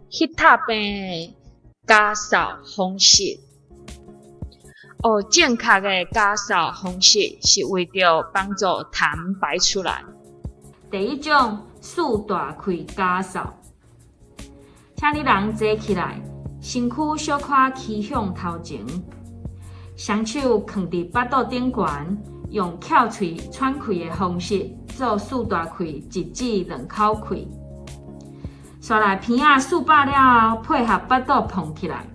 迄塔边加扫方式。正确的加扫方式是为着帮助痰排出来。第一种四大开加扫，请你人坐起来，身躯小可起向头前，双手放伫腹肚顶悬，用翘喙喘气的方式做四大开，一指两口开。刷来鼻仔400了后，配合腹肚膨起来，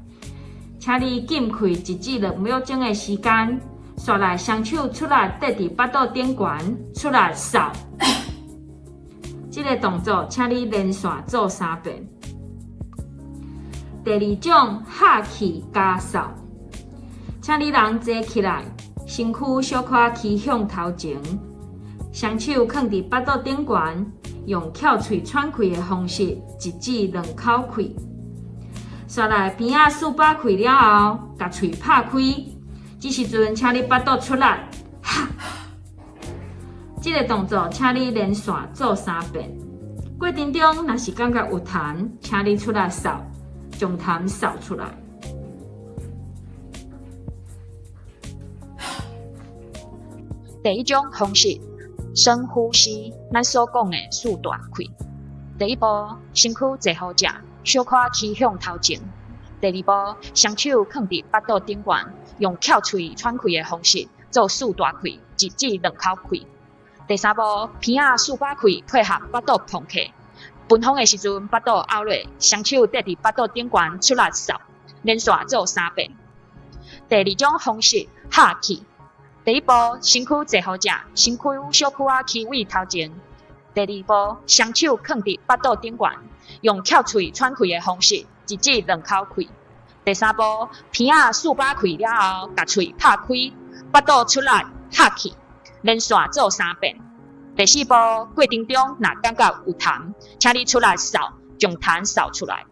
请你禁开一至2秒钟的时间，刷来双手出来搭伫腹肚顶悬，出来扫。这个动作，请你连续做3遍。第二种哈气加扫，请你人坐起来，身躯小可起向头前，双手放伫腹肚顶悬，用翘喙喘气的方式，一指两口开。刷来鼻仔400开了后，把喙拍开，这时阵请你腹肚出来，哈。这个动作，请你连续做3遍。过程中，若是感觉有痰，请你出来扫，将痰扫出来。第一种方式，深呼吸，咱所讲的四大开。第一步，身躯坐好正，小可起向头前。第二步，双手放伫腹肚顶悬，用翘喙喘气的方式做四大开，一指两口开。第三步，鼻仔400开，配合腹肚膨起。分风的时阵，腹肚凹落，双手搭伫腹肚顶悬出来扫，连续做3遍。第二种方式，哈气。第一步，身躯坐好正，身躯小躯仔起位头前。第二步，双手放伫腹肚顶悬，用翘喙喘气的方式，一指两口开。第三步，鼻仔400开了后，把喙拍开，腹肚出来哈气，连续做3遍。第四步，过程中若感觉有痰，请你出来扫，将痰扫出来。